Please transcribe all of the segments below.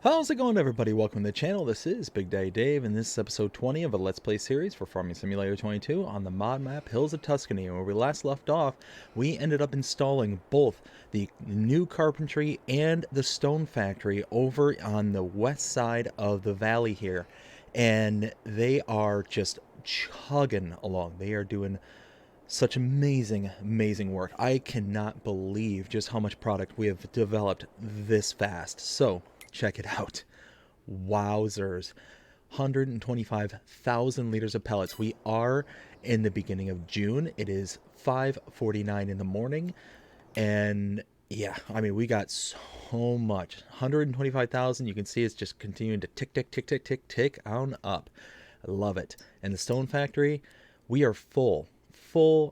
How's it going, everybody? Welcome to the channel. This is Big Daddy Dave, and this is episode 20 of a Let's Play series for Farming Simulator 22 on the mod map Hills of Tuscany. Where we last left off, we ended up installing both the new carpentry and the stone factory over on the west side of the valley here. And they are just chugging along. They are doing such amazing work. I cannot believe just how much product we have developed this fast. So check it out. Wowzers. 125,000 liters of pellets. We are in the beginning of June. It is 5:49 in the morning. And yeah, I mean, we got so much. 125,000. You can see it's just continuing to tick on up. I love it. And the stone factory, we are full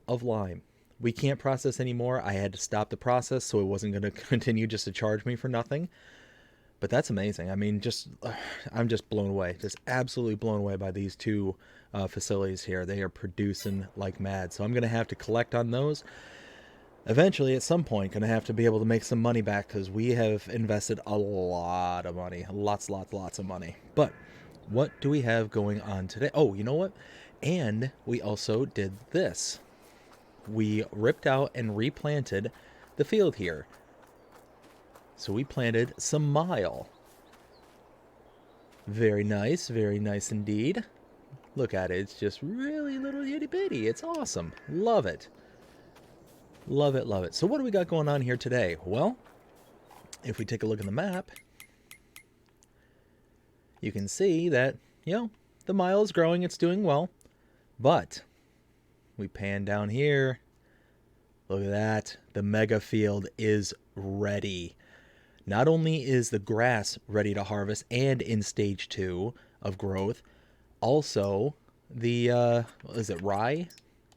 of lime. We can't process anymore. I had to stop the process, so it wasn't going to continue just to charge me for nothing. But that's amazing. I mean, I'm just blown away. Just absolutely blown away by these two facilities here. They are producing like mad. So I'm going to have to collect on those. Eventually, at some point, going to have to be able to make some money back because we have invested a lot of money. Lots of money. But what do we have going on today? Oh, you know what? And we also did this. We ripped out and replanted the field here. So we planted some mile. Very nice indeed. Look at it. It's just really little itty bitty. It's awesome. Love it. Love it. So what do we got going on here today? Well, if we take a look at the map, you can see that, the mile is growing. It's doing well. But we pan down here. Look at that. The mega field is ready. Not only is the grass ready to harvest and in stage 2 of growth, also the, is it rye?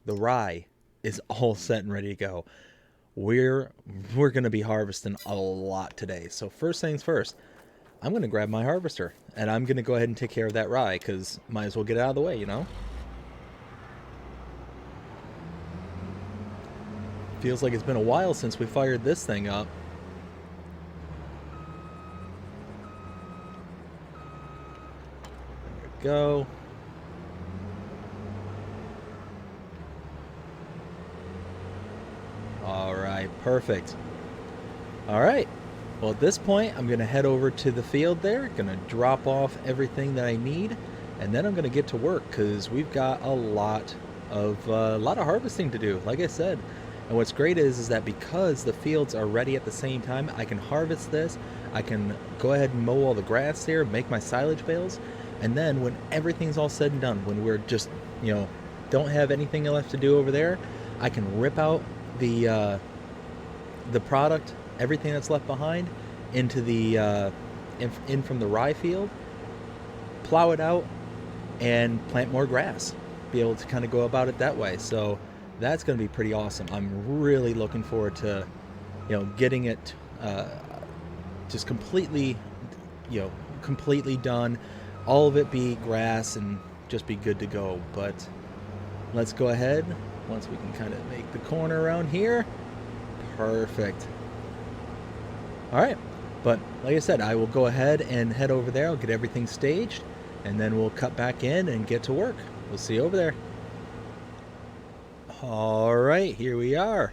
The rye is all set and ready to go. We're going to be harvesting a lot today. So first things first, I'm going to grab my harvester and I'm going to go ahead and take care of that rye because might as well get it out of the way, Feels like it's been a while since we fired this thing up. Go. All right, perfect. All right. Well, at this point, I'm going to head over to the field there, going to drop off everything that I need, and then I'm going to get to work because we've got a lot of harvesting to do, like I said. And what's great is that because the fields are ready at the same time, I can harvest this, I can go ahead and mow all the grass there, make my silage bales, and then when everything's all said and done, when we're just, don't have anything left to do over there, I can rip out the product, everything that's left behind, into the in from the rye field, plow it out, and plant more grass. Be able to kind of go about it that way. So that's going to be pretty awesome. I'm really looking forward to, getting it just completely done. All of it be grass and just be good to go. But let's go ahead. Once we can kind of make the corner around here. Perfect. All right. But like I said, I will go ahead and head over there. I'll get everything staged. And then we'll cut back in and get to work. We'll see you over there. All right. Here we are.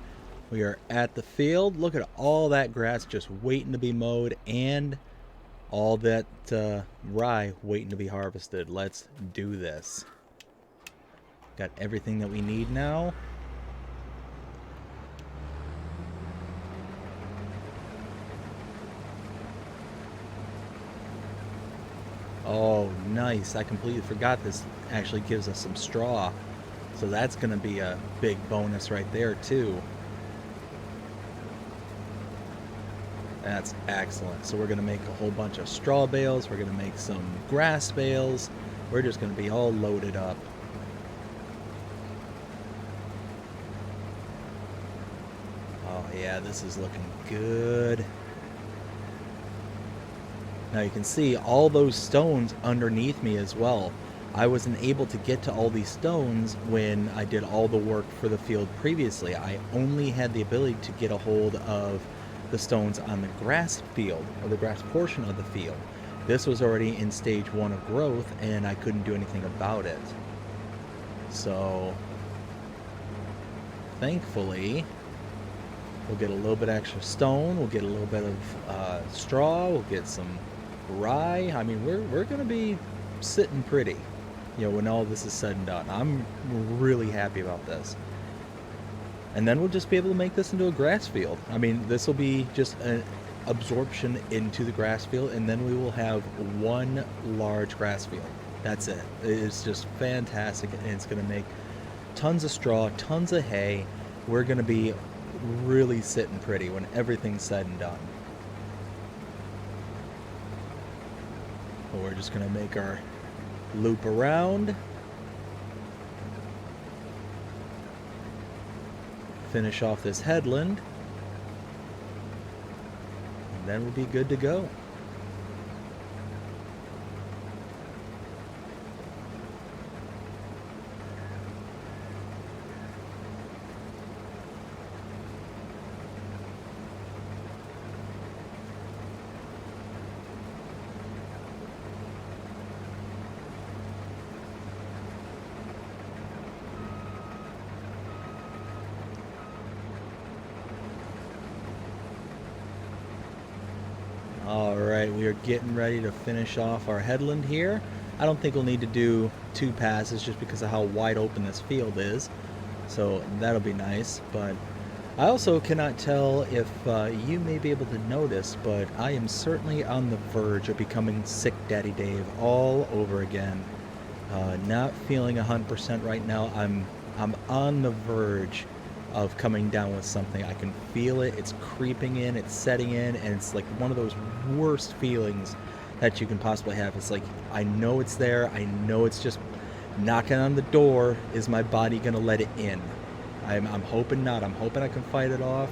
We are at the field. Look at all that grass just waiting to be mowed. And all that rye waiting to be harvested. Let's do this. Got everything that we need now. Oh, nice. I completely forgot this actually gives us some straw. So that's going to be a big bonus right there, too. That's excellent. So we're going to make a whole bunch of straw bales. We're going to make some grass bales. We're just going to be all loaded up. Oh, yeah, this is looking good. Now you can see all those stones underneath me as well. I wasn't able to get to all these stones when I did all the work for the field previously. I only had the ability to get a hold of the stones on the grass field, or the grass portion of the field. This was already in stage 1 of growth, and I couldn't do anything about it. So, thankfully, we'll get a little bit extra stone, we'll get a little bit of straw, we'll get some rye. I mean, we're going to be sitting pretty, when all this is said and done. I'm really happy about this. And then we'll just be able to make this into a grass field. I mean, this will be just an absorption into the grass field, and then we will have one large grass field. That's it. It's just fantastic, and it's going to make tons of straw, tons of hay. We're going to be really sitting pretty when everything's said and done. But we're just going to make our loop around. Finish off this headland, and then we'll be good to go. Alright, we are getting ready to finish off our headland here. I don't think we'll need to do 2 passes just because of how wide open this field is. So that'll be nice. But I also cannot tell if you may be able to notice, but I am certainly on the verge of becoming Sick Daddy Dave all over again. Not feeling 100% right now. I'm on the verge of coming down with something. I can feel it. It's creeping in, it's setting in, and it's like one of those worst feelings that you can possibly have. It's like, I know it's there. I know it's just knocking on the door. Is my body going to let it in? I'm hoping not. I'm hoping I can fight it off.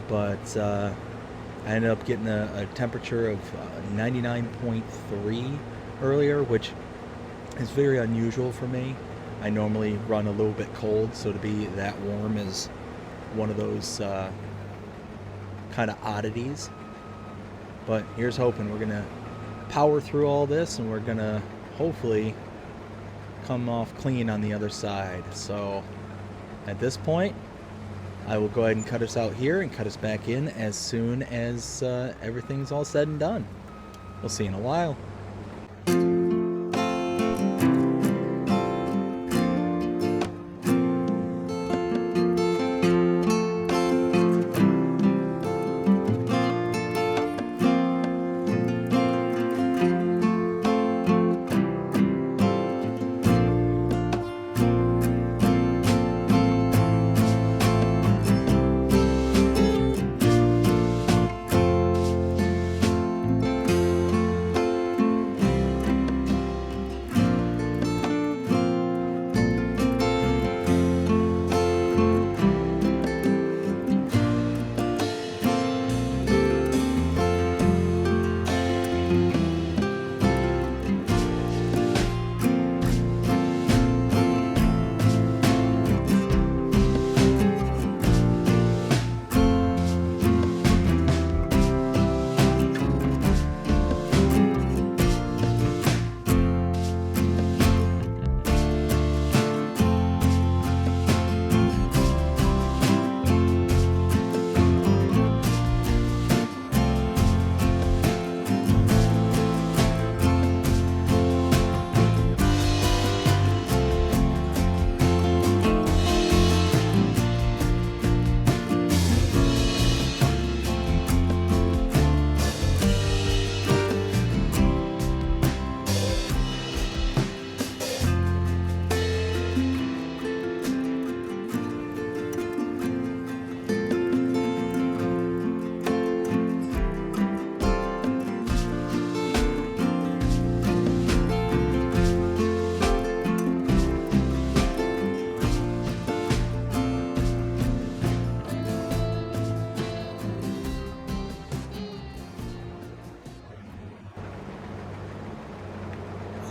But I ended up getting a temperature of 99.3 earlier, which is very unusual for me. I normally run a little bit cold, so to be that warm is one of those kind of oddities. But here's hoping. We're going to power through all this, and we're going to hopefully come off clean on the other side. So at this point, I will go ahead and cut us out here and cut us back in as soon as everything's all said and done. We'll see you in a while.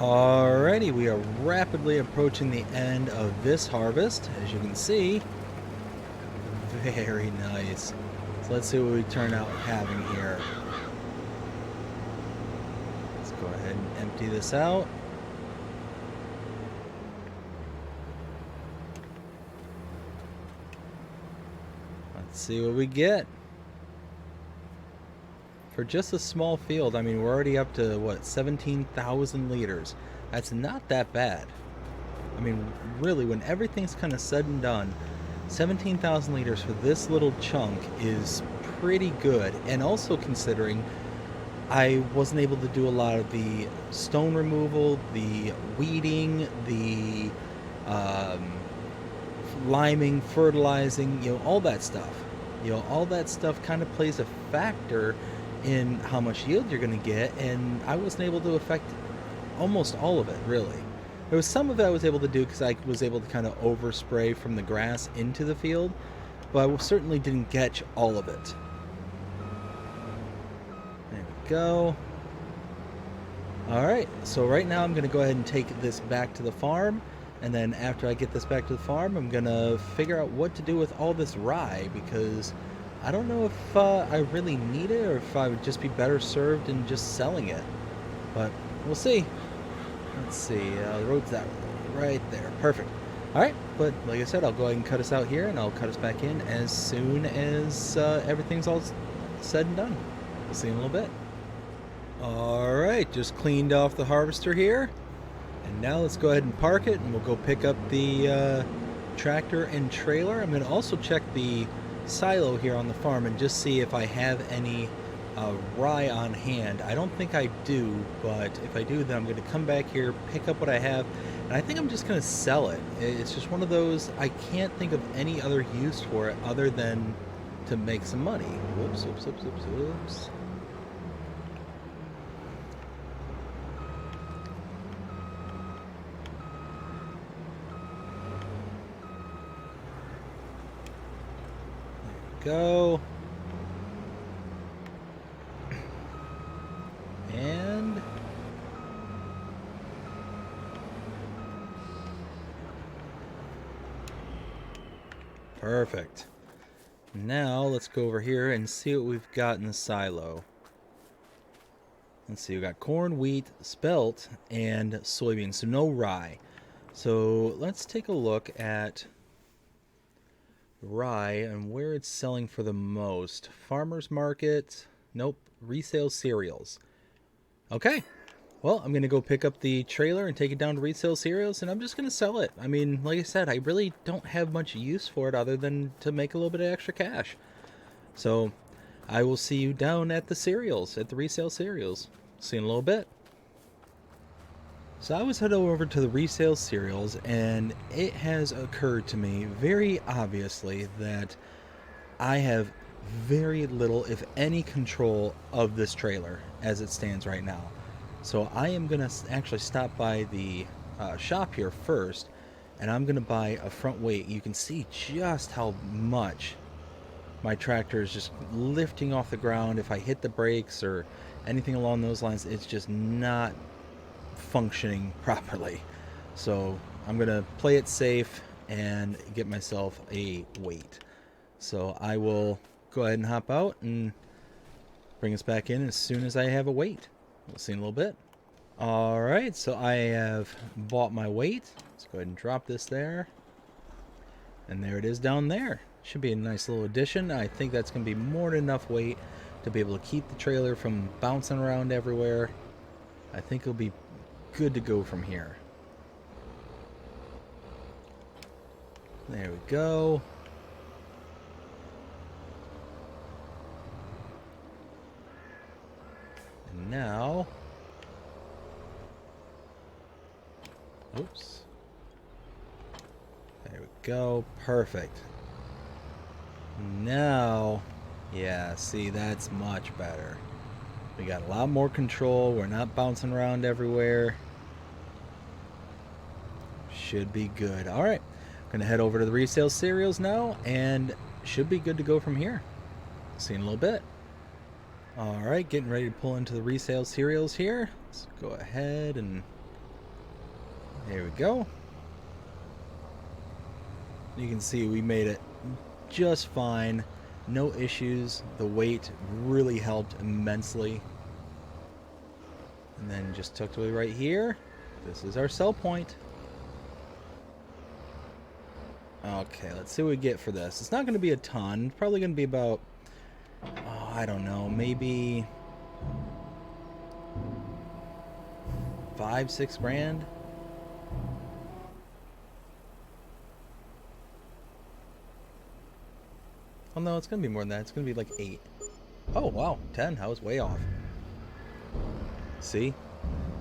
Alrighty, we are rapidly approaching the end of this harvest, as you can see. Very nice. So let's see what we turn out having here. Go ahead and empty this out. Let's see what we get. For just a small field, I mean, we're already up to, what, 17,000 liters. That's not that bad. I mean, really, when everything's kind of said and done, 17,000 liters for this little chunk is pretty good. And also considering I wasn't able to do a lot of the stone removal, the weeding, the liming, fertilizing, all that stuff. All that stuff kind of plays a factor in how much yield you're going to get, and I wasn't able to affect almost all of it, really. There was some of it I was able to do because I was able to kind of overspray from the grass into the field, but I certainly didn't catch all of it. There we go. Alright, so right now I'm going to go ahead and take this back to the farm, and then after I get this back to the farm, I'm going to figure out what to do with all this rye, because I don't know if I really need it or if I would just be better served in just selling it. But we'll see. Let's see. The road's that right there. Perfect. Alright, but like I said, I'll go ahead and cut us out here, and I'll cut us back in as soon as everything's all said and done. We'll see you in a little bit. Alright, just cleaned off the harvester here. And now let's go ahead and park it, and we'll go pick up the tractor and trailer. I'm going to also check the silo here on the farm and just see if I have any rye on hand. I don't think I do, but if I do, then I'm going to come back here, pick up what I have, and I think I'm just going to sell it. It's just one of those, I can't think of any other use for it other than to make some money. Whoops, whoops, whoops, whoops, whoops. Go. And perfect. Now let's go over here and see what we've got in the silo. Let's see, we got corn, wheat, spelt, and soybeans, so no rye. So let's take a look at rye and where it's selling for the most. Farmers market, nope. Resale cereals. Okay, well, I'm gonna go pick up the trailer and take it down to resale cereals, and I'm just gonna sell it. I mean, like I said, I really don't have much use for it other than to make a little bit of extra cash. So I will see you down at the cereals, at the resale cereals. See you in a little bit. So I was headed over to the resale cereals, and it has occurred to me very obviously that I have very little, if any, control of this trailer as it stands right now. So I am going to actually stop by the shop here first, and I'm going to buy a front weight. You can see just how much my tractor is just lifting off the ground. If I hit the brakes or anything along those lines, it's just not functioning properly. So I'm gonna play it safe and get myself a weight. So I will go ahead and hop out and bring us back in as soon as I have a weight. We'll see in a little bit. Alright, so I have bought my weight. Let's go ahead and drop this there. And there it is down there. Should be a nice little addition. I think that's going to be more than enough weight to be able to keep the trailer from bouncing around everywhere. I think it'll be good to go from here. There we go. And now, oops. There we go. Perfect. Now, yeah, see, that's much better. We got a lot more control. We're not bouncing around everywhere. Should be good. All right. Going to head over to the resale cereals now, and should be good to go from here. See you in a little bit. All right, getting ready to pull into the resale cereals here. Let's go ahead and there we go. You can see we made it just fine. No issues. The weight really helped immensely. And And then just tucked away right here. This is our sell point. Okay, let's see what we get for this. It's not going to be a ton. It's probably going to be about, oh, I don't know, maybe 5-6 grand. Oh no, it's going to be more than that. It's going to be like 8. Oh wow, 10. I was way off. See?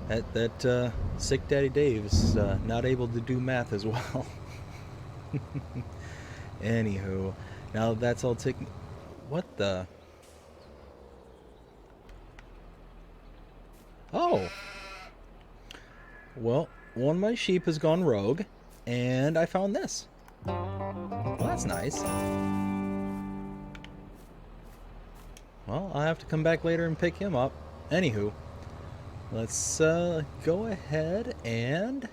That sick Daddy Dave is not able to do math as well. Anywho, now that's all taken. What the? Oh! Well, one of my sheep has gone rogue, and I found this. Well, that's nice. Well, I'll have to come back later and pick him up. Anywho, let's go ahead and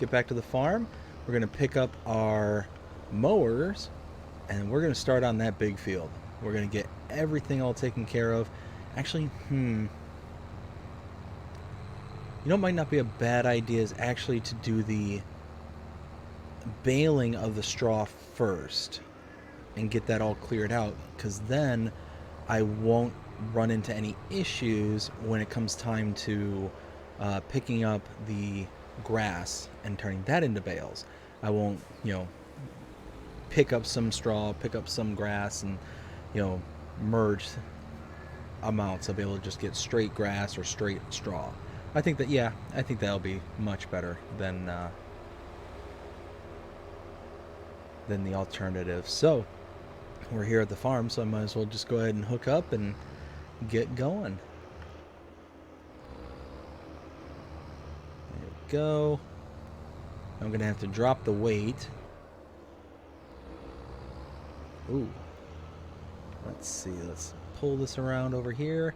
get back to the farm. We're going to pick up our mowers, and we're going to start on that big field. We're going to get everything all taken care of. Actually, you know, it might not be a bad idea is actually to do the baling of the straw first and get that all cleared out, because then I won't run into any issues when it comes time to picking up the grass and turning that into bales. I won't, you know, pick up some straw, pick up some grass, and, you know, merge amounts. I'll be able to just get straight grass or straight straw. I think that, yeah, I think that'll be much better than the alternative. So we're here at the farm, so I might as well just go ahead and hook up and get going. There we go. I'm gonna have to drop the weight. Ooh. Let's see, let's pull this around over here.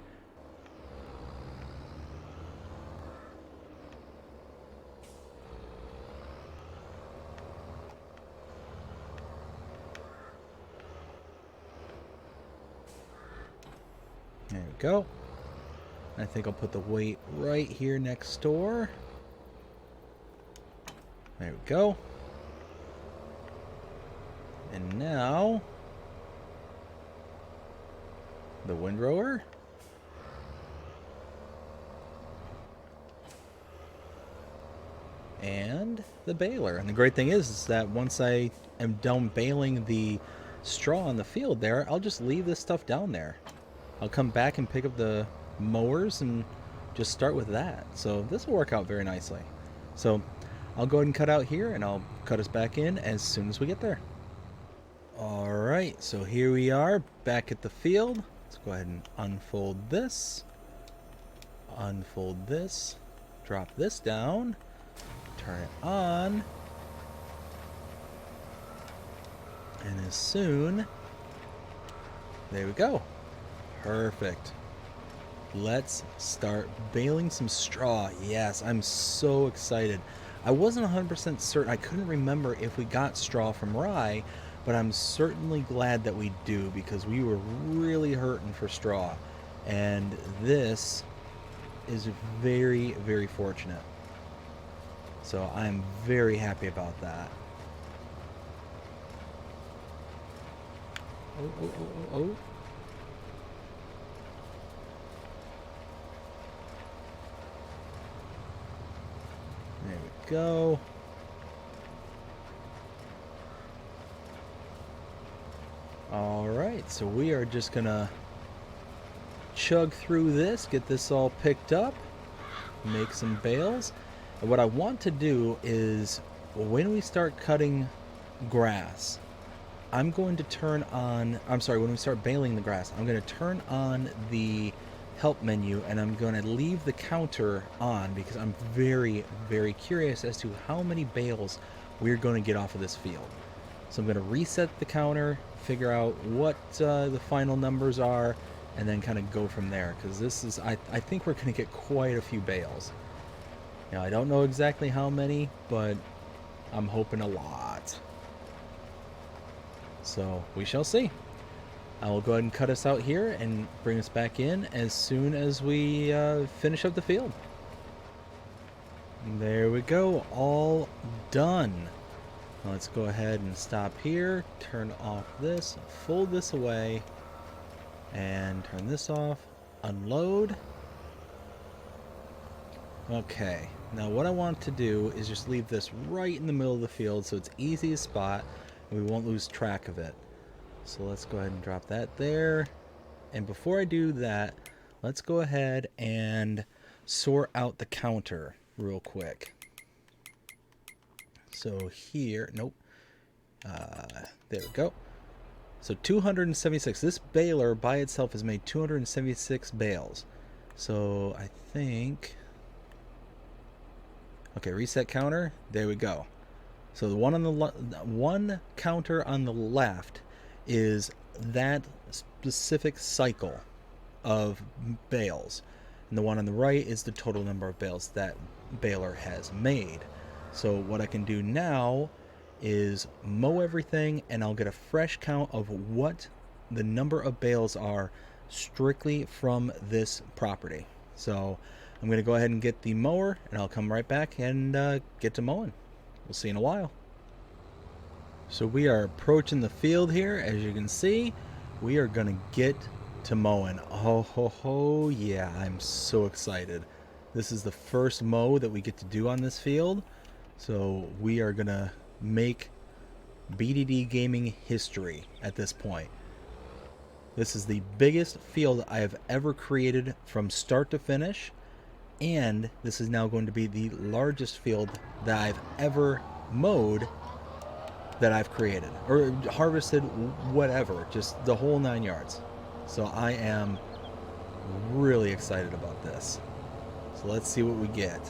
There we go. I think I'll put the weight right here next door. There we go. And now the windrower. And the baler. And the great thing is that once I am done baling the straw on the field there, I'll just leave this stuff down there. I'll come back and pick up the mowers and just start with that. So this will work out very nicely. So I'll go ahead and cut out here, and I'll cut us back in as soon as we get there. Alright, so here we are back at the field. Let's go ahead and unfold this. Unfold this. Drop this down. Turn it on. And as soon... There we go. Perfect. Let's start baling some straw. Yes, I'm so excited. I wasn't 100% certain. I couldn't remember if we got straw from Rye, but I'm certainly glad that we do, because we were really hurting for straw. And this is very, very fortunate. So I'm very happy about that. Oh, oh, oh, oh, oh. There we go. Alright, so we are just gonna chug through this, get this all picked up, make some bales. And what I want to do is, when we start cutting grass, I'm going to turn on, when we start baling the grass, I'm going to turn on the help menu, and I'm going to leave the counter on, because I'm very, very curious as to how many bales we're going to get off of this field. So I'm going to reset the counter, figure out what the final numbers are, and then kind of go from there, because this is, I think we're going to get quite a few bales. Now, I don't know exactly how many, but I'm hoping a lot. So we shall see. I will go ahead and cut us out here and bring us back in as soon as we finish up the field. There we go, all done. Now let's go ahead and stop here, turn off this, fold this away, and turn this off, unload. Okay, now what I want to do is just leave this right in the middle of the field so it's easy to spot and we won't lose track of it. So let's go ahead and drop that there. And before I do that, let's go ahead and sort out the counter real quick. So here, nope. There we go. So 276. This baler by itself has made 276 bales. So I think... Okay, reset counter. There we go. So the one on the one counter on the left is that specific cycle of bales, and the one on the right is the total number of bales that baler has made. So what I can do now is mow everything, and I'll get a fresh count of what the number of bales are strictly from this property. So I'm going to go ahead and get the mower, and I'll come right back and get to mowing. We'll see you in a while. So we are approaching the field here. As you can see, we are going to get to mowing. Oh ho ho, yeah, I'm so excited. This is the first mow that we get to do on this field. So we are going to make BDD gaming history at this point. This is the biggest field I have ever created from start to finish. And this is now going to be the largest field that I've ever mowed that I've created. Or harvested, whatever. Just the whole 9 yards. So I am really excited about this. So let's see what we get.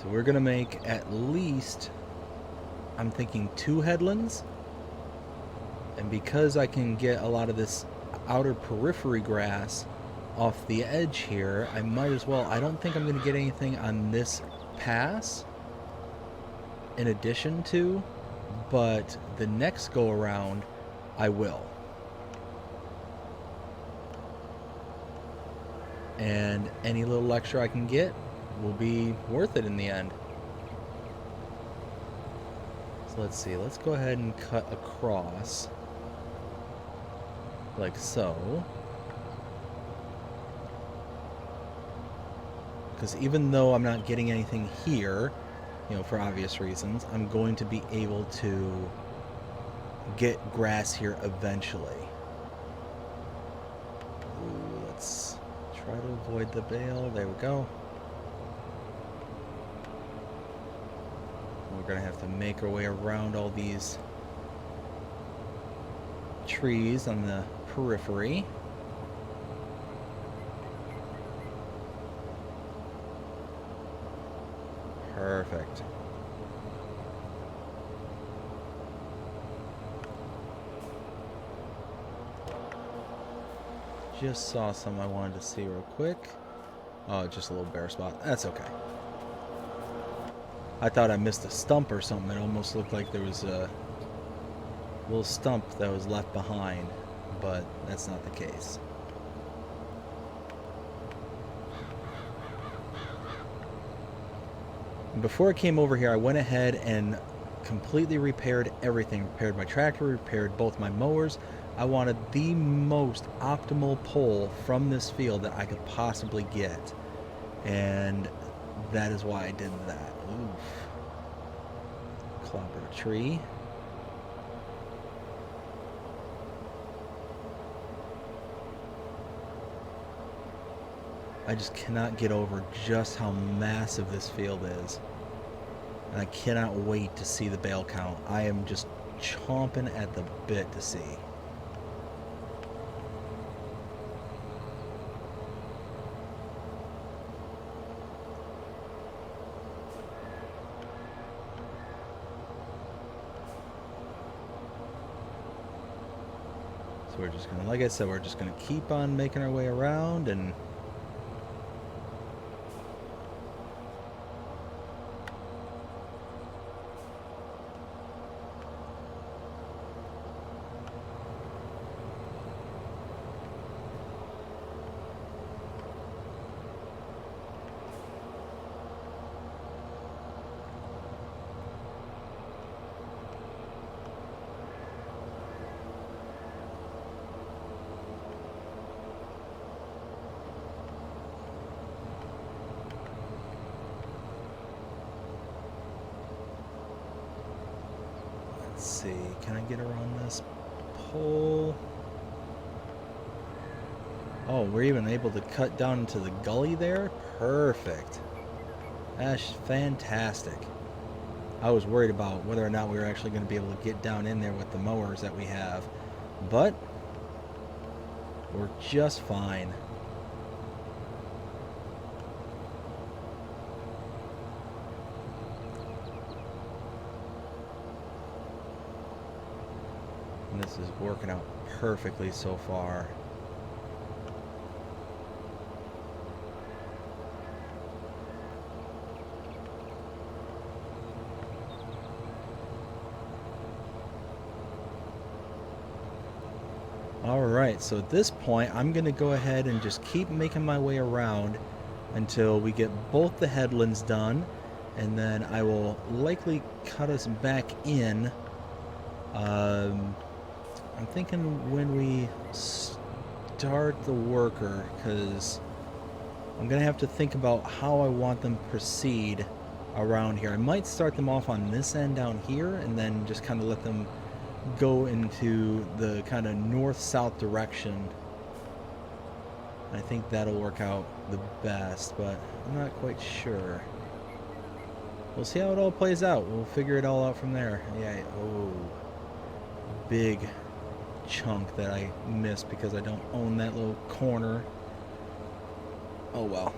So we're going to make at least, I'm thinking 2 headlands. And because I can get a lot of this outer periphery grass off the edge here, I might as well. I don't think I'm going to get anything on this pass in addition to, but the next go around I will. And any little extra I can get will be worth it in the end. So let's see, let's go ahead and cut across like so. Because even though I'm not getting anything here, you know, for obvious reasons, I'm going to be able to get grass here eventually. Ooh, let's try to avoid the bale. There we go. We're going to have to make our way around all these trees on the periphery. Perfect. Just saw some I wanted to see real quick. Oh, just a little bare spot. That's okay. I thought I missed a stump or something. It almost looked like there was a little stump that was left behind, but that's not the case. Before I came over here, I went ahead and completely repaired everything. Repaired my tractor, repaired both my mowers. I wanted the most optimal pull from this field that I could possibly get. And that is why I did that. Oof. Clobbered a tree. I just cannot get over just how massive this field is. And I cannot wait to see the bale count. I am just chomping at the bit to see. So we're just gonna, like I said, we're just gonna keep on making our way around and see. Can I get around this pole? Oh, we're even able to cut down into the gully there? Perfect. That's fantastic. I was worried about whether or not we were actually going to be able to get down in there with the mowers that we have. But we're just fine. And this is working out perfectly so far. Alright, so at this point, I'm going to go ahead and just keep making my way around until we get both the headlands done, and then I will likely cut us back in. I'm thinking when we start the worker, because I'm going to have to think about how I want them to proceed around here. I might start them off on this end down here, and then just kind of let them go into the kind of north-south direction. I think that'll work out the best, but I'm not quite sure. We'll see how it all plays out. We'll figure it all out from there. Yeah, oh, big chunk that I missed because I don't own that little corner. Oh well.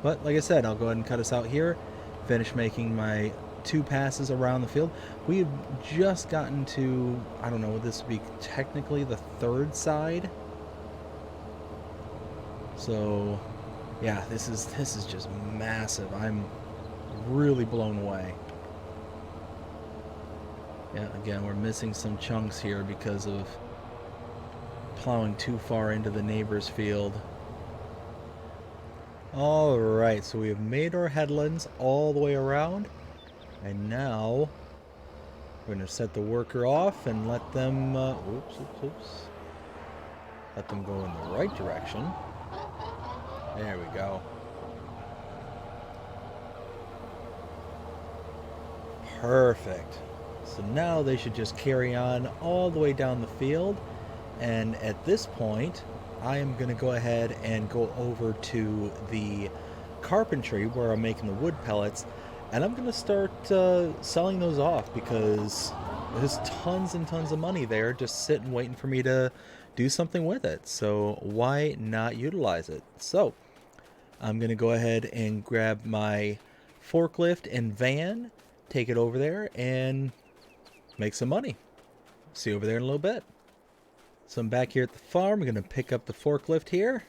But like I said, I'll go ahead and cut us out here, finish making my 2 passes around the field. We've just gotten to, I don't know, this would be technically the 3rd side. So yeah, this is just massive. I'm really blown away. Yeah, again, we're missing some chunks here because of plowing too far into the neighbor's field. Alright, so we have made our headlands all the way around. And now we're going to set the worker off and let them, oops. Let them go in the right direction. There we go. Perfect. So now they should just carry on all the way down the field. And at this point, I am going to go ahead and go over to the carpentry where I'm making the wood pellets. And I'm going to start selling those off because there's tons and tons of money there just sitting waiting for me to do something with it. So why not utilize it? So I'm going to go ahead and grab my forklift and van, take it over there, and make some money. See you over there in a little bit. So I'm back here at the farm. I'm going to pick up the forklift here.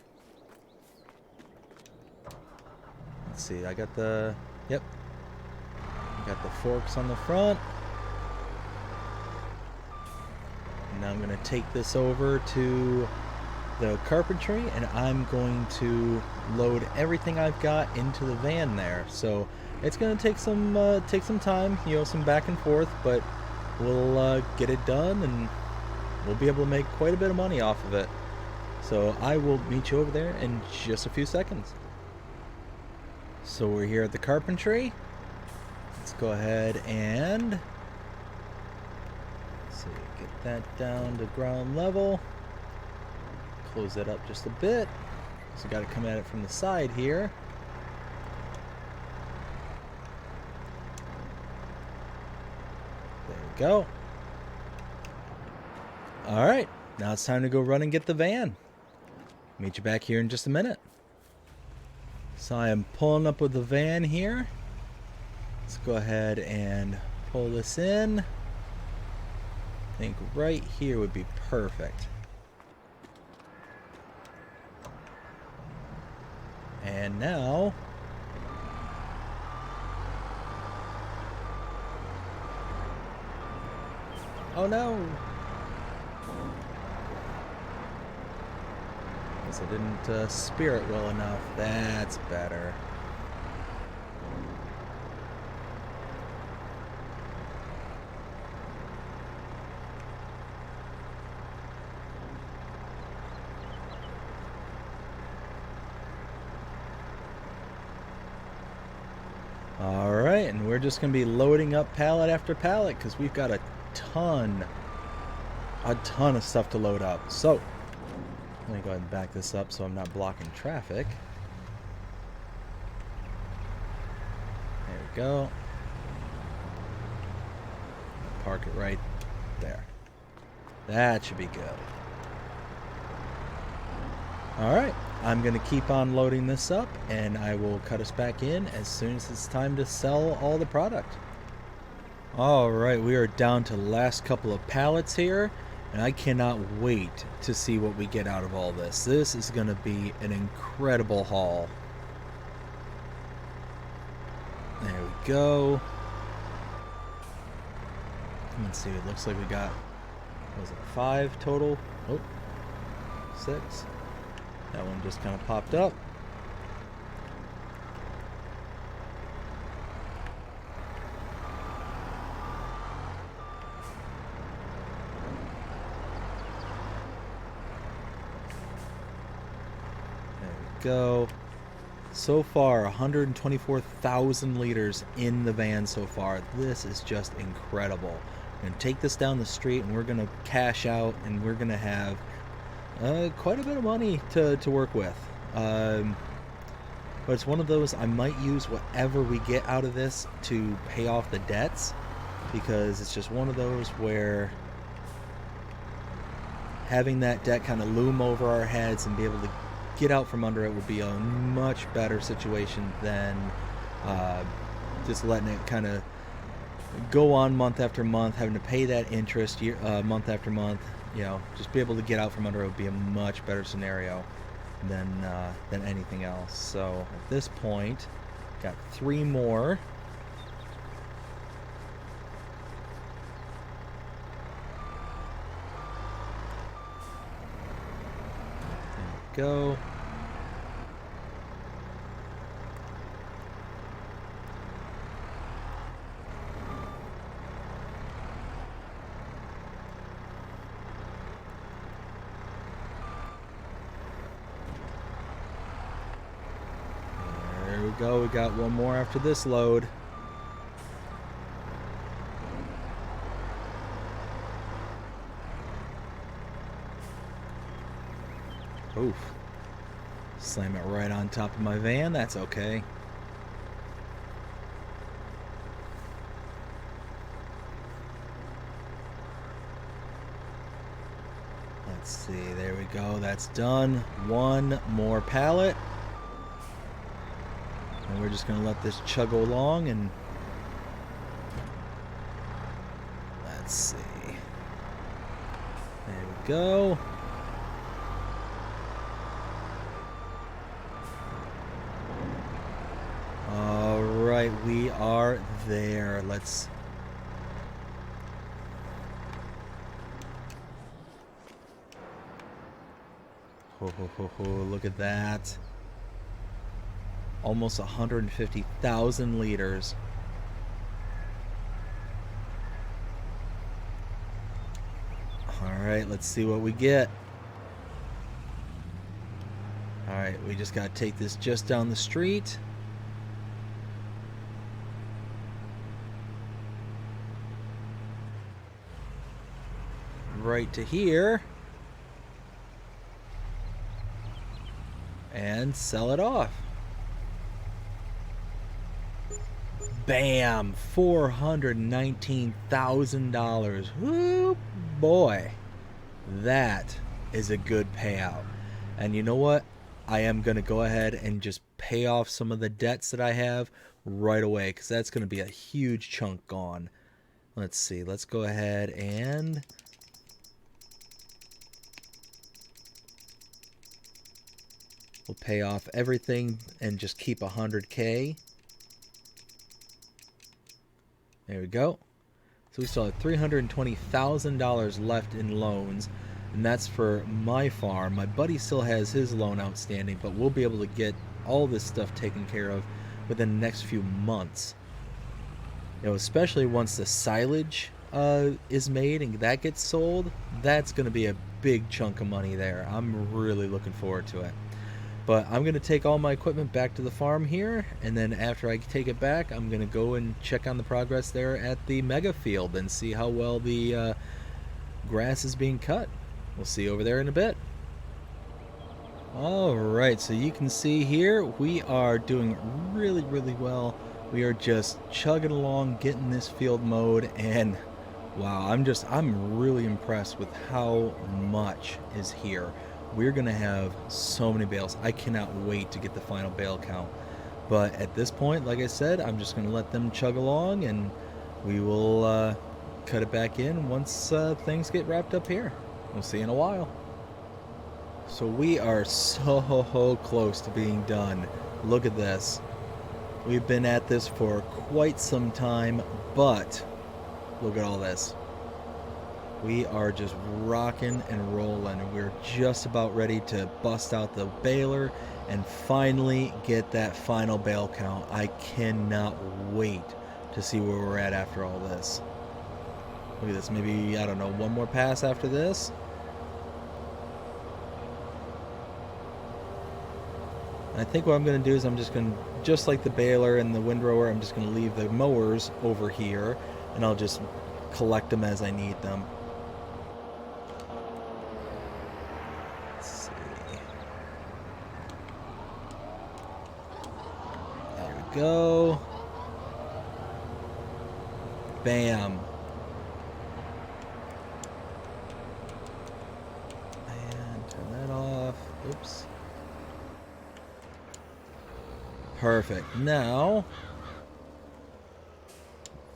Let's see. I got the... Yep. Got the forks on the front. And now I'm going to take this over to the carpentry, and I'm going to load everything I've got into the van there. So it's going to take some time, you know, some back and forth, but we'll get it done, and we'll be able to make quite a bit of money off of it. So I will meet you over there in just a few seconds. So we're here at the carpentry. Let's go ahead and get that down to ground level. Close that up just a bit. So got to come at it from the side here. There we go. Alright, now it's time to go run and get the van. Meet you back here in just a minute. So I am pulling up with the van here. Let's go ahead and pull this in. I think right here would be perfect. And now oh no! Guess I didn't steer it well enough. That's better. Alright, and we're just going to be loading up pallet after pallet because we've got a ton of stuff to load up. So let me go ahead and back this up so I'm not blocking traffic. There we go. Park it right there. That should be good. Alright, I'm going to keep on loading this up, and I will cut us back in as soon as it's time to sell all the product. Alright, we are down to the last couple of pallets here, and I cannot wait to see what we get out of all this. This is going to be an incredible haul. There we go. Let's see, it looks like we got, what was it, 5 total? Oh, 6. That one just kind of popped up. There we go. So far, 124,000 liters in the van so far. This is just incredible. We're going to take this down the street and we're going to cash out, and we're going to have quite a bit of money to work with. But it's one of those, I might use whatever we get out of this to pay off the debts, because it's just one of those where having that debt kind of loom over our heads and be able to get out from under it would be a much better situation than just letting it kind of go on month after month, having to pay that interest month after month. You know, just be able to get out from under it would be a much better scenario than anything else. So at this point, got 3 more. There we go. Go, we got one more after this load. Oof. Slam it right on top of my van, that's okay. Let's see, there we go, that's done. One more pallet. And we're just going to let this chug along, and let's see. There we go. All right, we are there. Let's look at that. Almost 150,000 liters. Alright, let's see what we get. Alright, we just gotta take this just down the street. Right to here. And sell it off. Bam! $419,000. Whoo, boy. That is a good payout. And you know what? I am going to go ahead and just pay off some of the debts that I have right away, because that's going to be a huge chunk gone. Let's see. Let's go ahead and we'll pay off everything and just keep $100K. There we go. So we still have $320,000 left in loans, and that's for my farm. My buddy still has his loan outstanding, but we'll be able to get all this stuff taken care of within the next few months. You know, especially once the silage is made and that gets sold, that's going to be a big chunk of money there. I'm really looking forward to it. But I'm going to take all my equipment back to the farm here, and then after I take it back, I'm going to go and check on the progress there at the mega field and see how well the grass is being cut. We'll see you over there in a bit. Alright, so you can see here we are doing really, really well. We are just chugging along, getting this field mowed, and wow, I'm really impressed with how much is here. We're gonna have so many bales. I cannot wait to get the final bale count. But at this point, like I said, I'm just gonna let them chug along, and we will cut it back in once things get wrapped up here. We'll see you in a while. So we are so close to being done. Look at this. We've been at this for quite some time, but look at all this. We are just rocking and rolling, and we're just about ready to bust out the baler and finally get that final bale count. I cannot wait to see where we're at after all this. Look at this. Maybe, I don't know, one more pass after this. I think what I'm going to do is I'm just going to, just like the baler and the windrower, I'm just going to leave the mowers over here, and I'll just collect them as I need them. Let's see. There we go. Bam. And turn that off. Oops. Perfect. Now,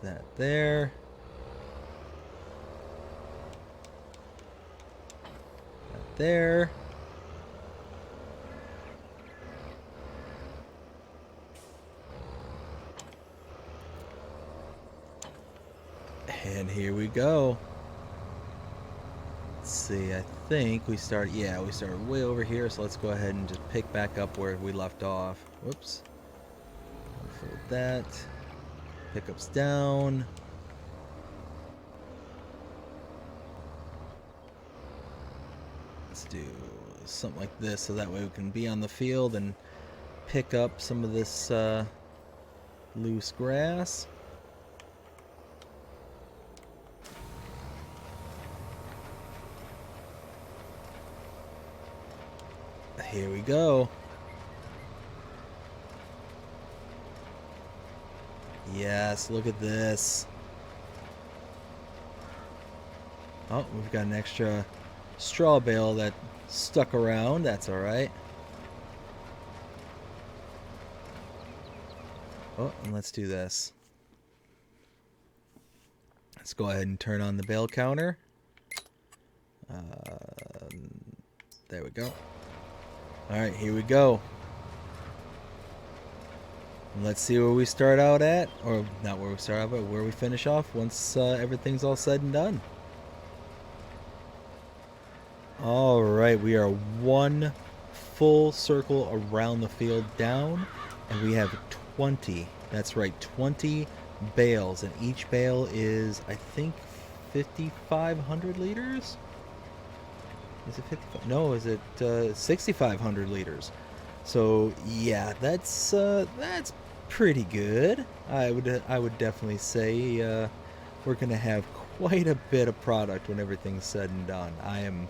that there. That there. And here we go. Let's see, I think we started way over here, so let's go ahead and just pick back up where we left off. Whoops. Fold that. Pickups down. Let's do something like this so that way we can be on the field and pick up some of this loose grass. Here we go. Yes, look at this. Oh, we've got an extra straw bale that stuck around. That's all right. Oh, and let's do this. Let's go ahead and turn on the bale counter. There we go. All right, here we go. Let's see where we start out at, or not where we start out, but where we finish off once everything's all said and done. All right, we are one full circle around the field down, and we have 20. That's right, 20 bales, and each bale is, I think, 5,500 liters. Is it 55? No, is it 6,500 liters? So yeah, that's pretty good. I would definitely say we're gonna have quite a bit of product when everything's said and done. I am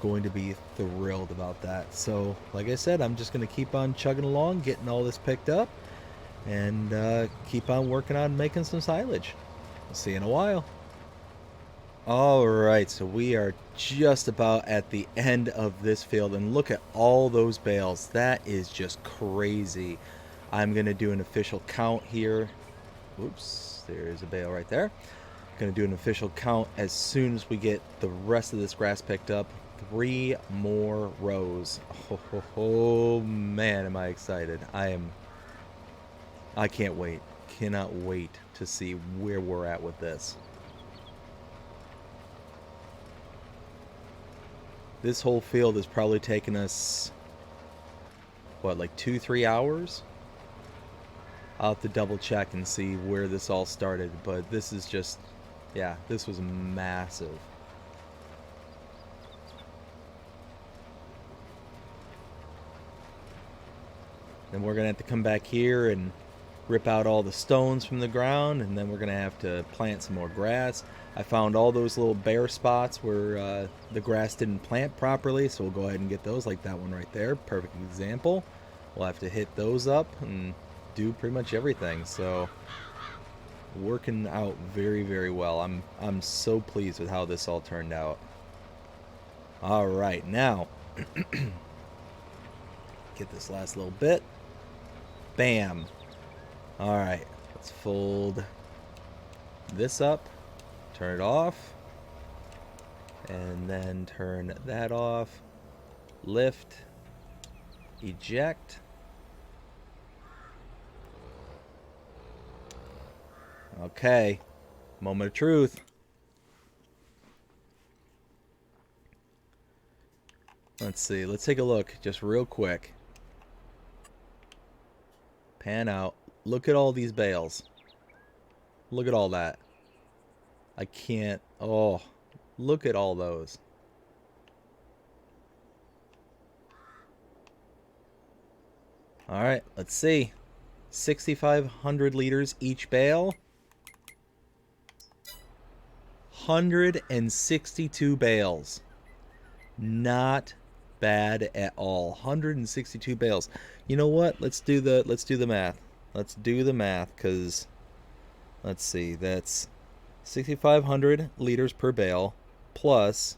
going to be thrilled about that. So like I said, I'm just gonna keep on chugging along, getting all this picked up, and keep on working on making some silage. I'll see you in a while. Alright, so we are just about at the end of this field, and look at all those bales. That is just crazy. I'm going to do an official count here. Whoops, there's a bale right there. Going to do an official count as soon as we get the rest of this grass picked up. 3 more rows. Oh man, am I excited. I can't wait. Cannot wait to see where we're at with this. This whole field has probably taken us, what, like 2-3 hours? I'll have to double check and see where this all started, but this is just, yeah, this was massive. Then we're going to have to come back here and rip out all the stones from the ground, and then we're going to have to plant some more grass. I found all those little bare spots where the grass didn't plant properly, so we'll go ahead and get those, like that one right there. Perfect example. We'll have to hit those up and do pretty much everything. So working out very, very well. I'm so pleased with how this all turned out. All right, now get this last little bit. Bam. All right, let's fold this up, turn it off, and then turn that off. Lift, eject. Okay, moment of truth. Let's see, let's take a look just real quick. Pan out. Look at all these bales. Look at all that. I can't. Oh, look at all those. All right, let's see. 6,500 liters each bale. 162 bales. Not bad at all. 162 bales. You know what? Let's do the math. Let's do the math, because let's see. That's 6,500 liters per bale plus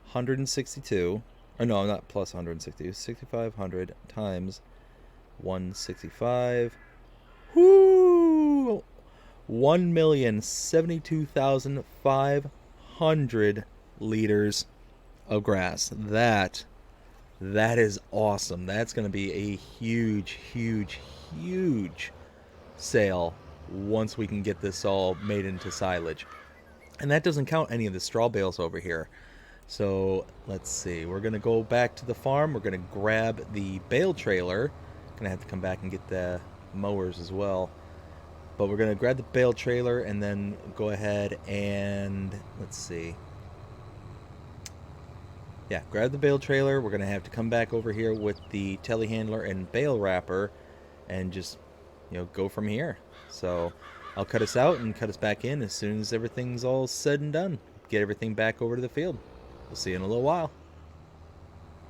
162. Or no, not plus 162. 6,500 times 165. Whoo! 1,072,500 liters of grass. That is awesome. That's going to be a huge, huge, huge sale once we can get this all made into silage. And that doesn't count any of the straw bales over here. So let's see. We're going to go back to the farm. We're going to grab the bale trailer. Going to have to come back and get the mowers as well. But we're going to grab the bale trailer and then go ahead and, let's see. Yeah, grab the bale trailer. We're going to have to come back over here with the telehandler and bale wrapper and just, go from here. So I'll cut us out and cut us back in as soon as everything's all said and done. Get everything back over to the field. We'll see you in a little while.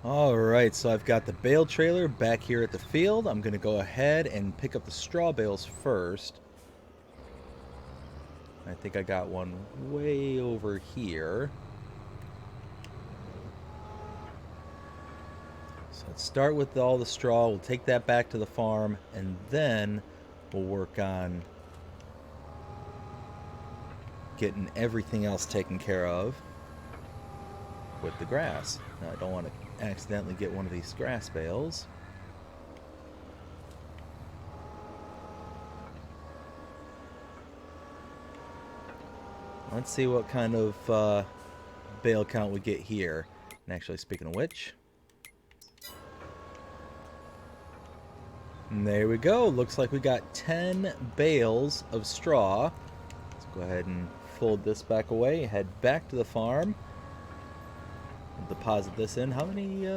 Alright, so I've got the bale trailer back here at the field. I'm going to go ahead and pick up the straw bales first. I think I got one way over here. So let's start with all the straw. We'll take that back to the farm, and then we'll work on getting everything else taken care of with the grass. Now, I don't want to accidentally get one of these grass bales. Let's see what kind of bale count we get here. And actually, speaking of which, and there we go. Looks like we got 10 bales of straw. Let's go ahead and fold this back away. Head back to the farm. Deposit this in. How many?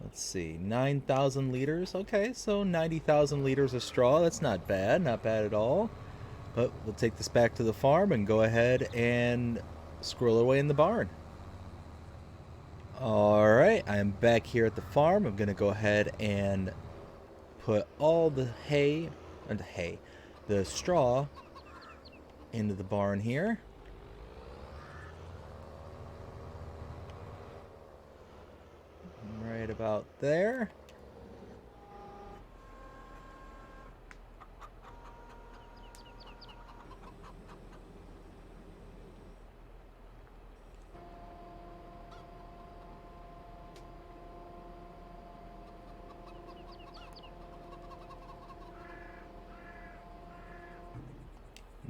Let's see. 9,000 liters. Okay, so 90,000 liters of straw. That's not bad. Not bad at all. But we'll take this back to the farm and go ahead and squirrel it away in the barn. Alright, I'm back here at the farm. I'm going to go ahead and put all the the straw into the barn here. Right about there.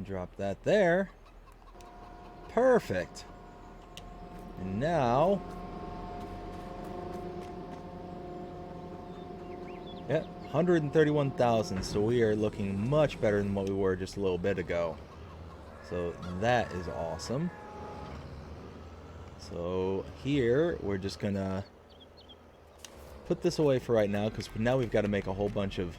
Drop that there. Perfect. And now, yeah, 131,000. So we are looking much better than what we were just a little bit ago. So that is awesome. So here we're just gonna put this away for right now because now we've got to make a whole bunch of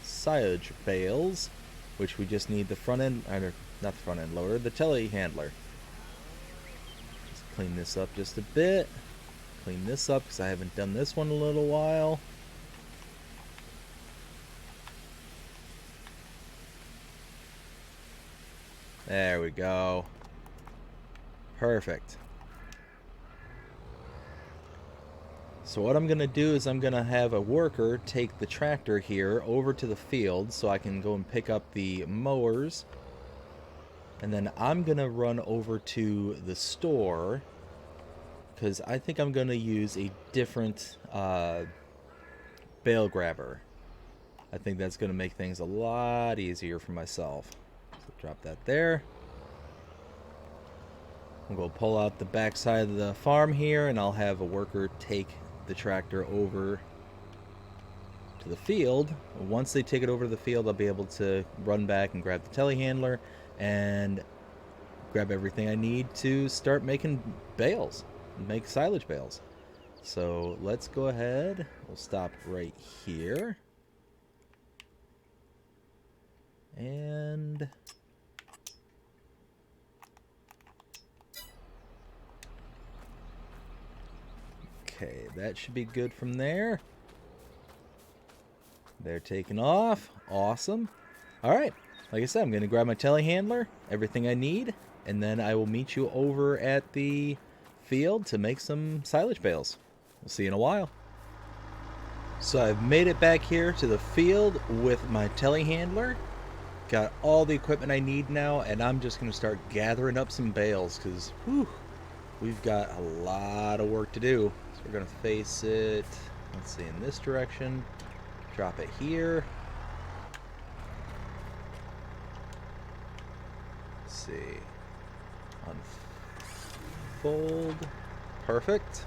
silage bales, which we just need the front end, or not the front end loader, the telehandler. Just clean this up just a bit. Clean this up because I haven't done this one in a little while. There we go. Perfect. So what I'm going to do is I'm going to have a worker take the tractor here over to the field so I can go and pick up the mowers. And then I'm going to run over to the store because I think I'm going to use a different bale grabber. I think that's going to make things a lot easier for myself. So drop that there. I'm going to pull out the back side of the farm here, and I'll have a worker take the tractor over to the field. Once they take it over to the field, I'll be able to run back and grab the telehandler and grab everything I need to start making bales, make silage bales. So let's go ahead. We'll stop right here. And okay, that should be good from there. They're taking off. Awesome. All right. Like I said, I'm going to grab my telehandler, everything I need, and then I will meet you over at the field to make some silage bales. We'll see you in a while. So I've made it back here to the field with my telehandler. Got all the equipment I need now, and I'm just going to start gathering up some bales because we've got a lot of work to do. So we're going to face it, let's see, in this direction. Drop it here. Let's see. Unfold. Perfect.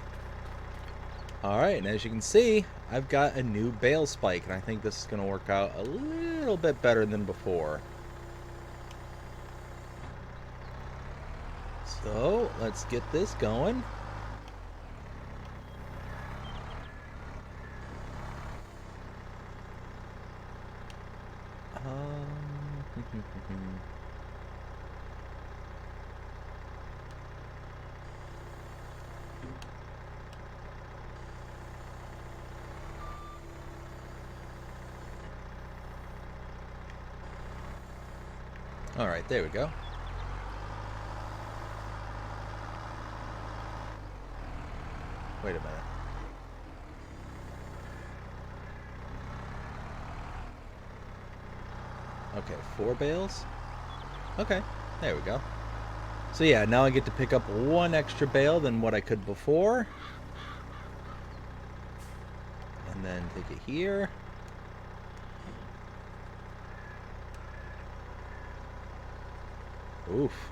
Alright, and as you can see, I've got a new bale spike, and I think this is going to work out a little bit better than before. So, let's get this going. Alright, there we go. Wait a minute. Okay, 4 bales? Okay, there we go. So yeah, now I get to pick up 1 extra bale than what I could before. And then take it here. Oof.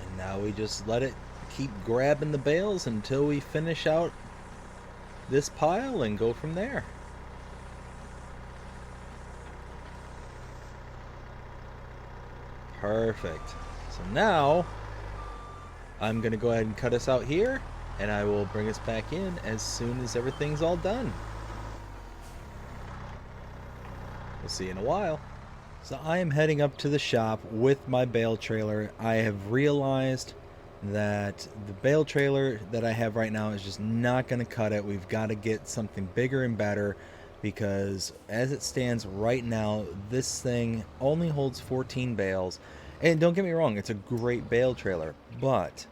And now we just let it keep grabbing the bales until we finish out this pile and go from there. Perfect. So now I'm going to go ahead and cut us out here, and I will bring us back in as soon as everything's all done. We'll see you in a while. So I am heading up to the shop with my bale trailer. I have realized that the bale trailer that I have right now is just not going to cut it. We've got to get something bigger and better because as it stands right now, this thing only holds 14 bales. And don't get me wrong, it's a great bale trailer, but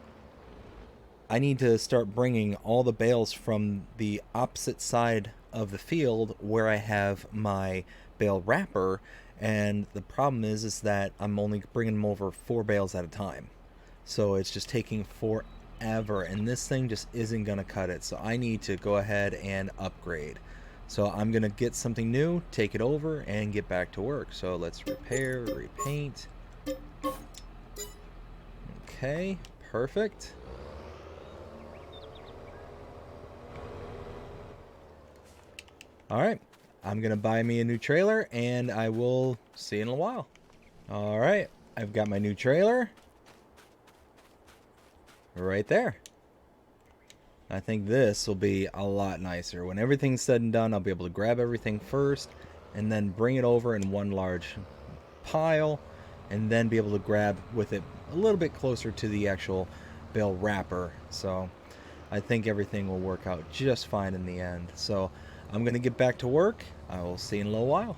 I need to start bringing all the bales from the opposite side of the field where I have my bale wrapper, and the problem is that I'm only bringing them over 4 bales at a time. So it's just taking forever, and this thing just isn't going to cut it. So I need to go ahead and upgrade. So I'm going to get something new, take it over, and get back to work. So let's repair, repaint. Okay, perfect. Alright, I'm going to buy me a new trailer, and I will see you in a while. All right, I've got my new trailer right there. I think this will be a lot nicer. When everything's said and done, I'll be able to grab everything first and then bring it over in one large pile and then be able to grab with it a little bit closer to the actual bale wrapper. So I think everything will work out just fine in the end. So I'm going to get back to work. I will see you in a little while.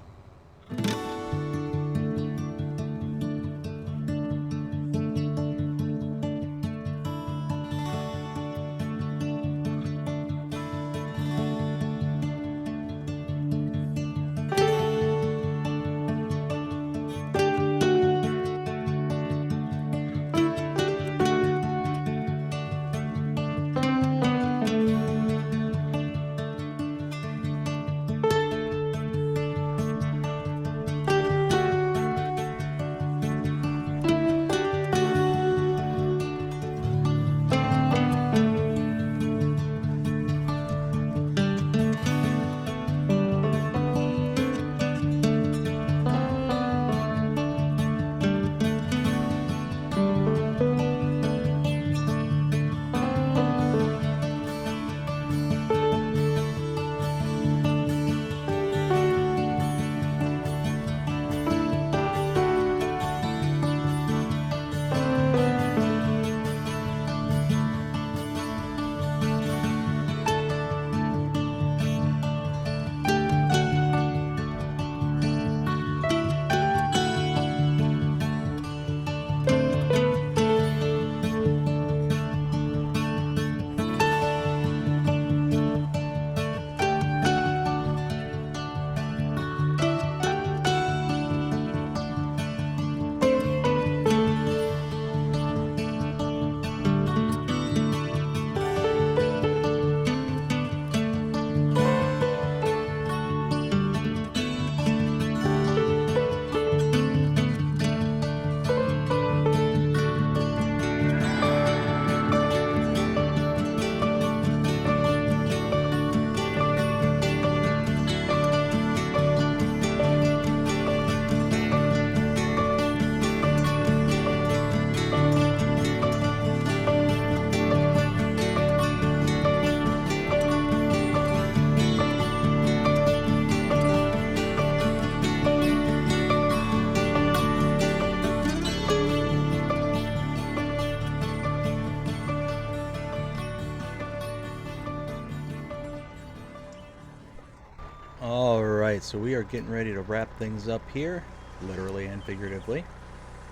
Alright, so we are getting ready to wrap things up here, literally and figuratively.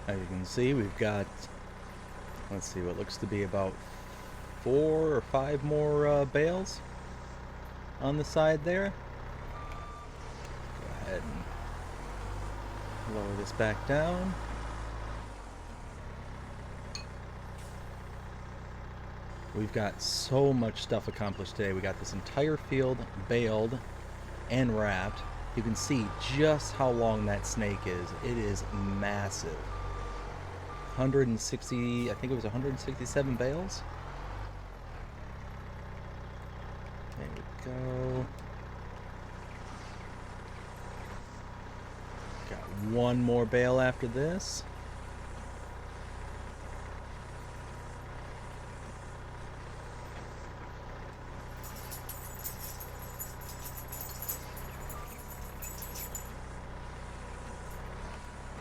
As you can see, we've got, let's see, what looks to be about 4 or 5 more bales on the side there. Go ahead and lower this back down. We've got so much stuff accomplished today. We got this entire field baled and wrapped. You can see just how long that snake is. It is massive. 160, I think it was 167 bales. There we go. Got one more bale after this.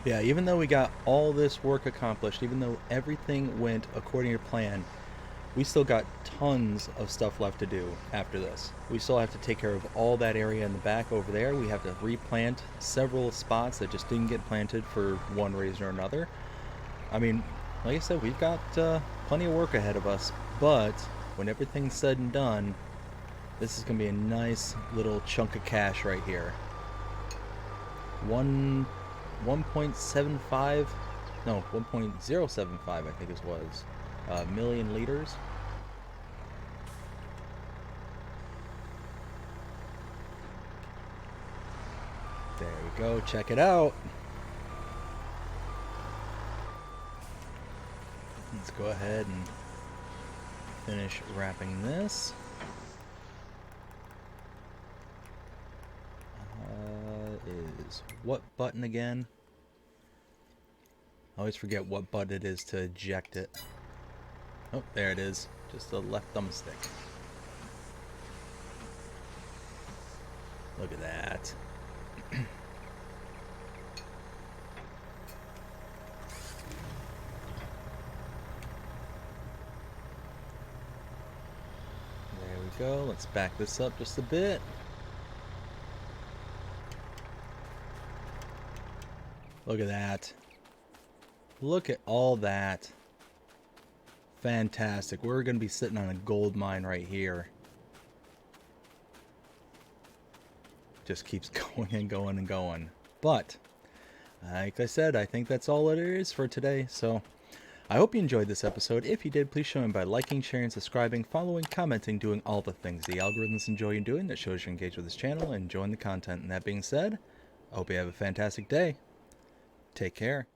Yeah, even though we got all this work accomplished, even though everything went according to plan, we still got tons of stuff left to do after this. We still have to take care of all that area in the back over there. We have to replant several spots that just didn't get planted for one reason or another. I mean, like I said, we've got plenty of work ahead of us, but when everything's said and done, this is going to be a nice little chunk of cash right here. 1.75, no, 1.075 I think it was, million liters. There we go, check it out. Let's go ahead and finish wrapping this. is what button again? I always forget what button it is to eject it. Oh, there it is. Just the left thumbstick. Look at that. There we go. Let's back this up just a bit. Look at that. Look at all that. Fantastic. We're going to be sitting on a gold mine right here. Just keeps going and going and going. But, like I said, I think that's all it is for today. So, I hope you enjoyed this episode. If you did, please show me by liking, sharing, subscribing, following, commenting, doing all the things the algorithms enjoy you doing. That shows you're engaged with this channel and enjoying the content. And that being said, I hope you have a fantastic day. Take care.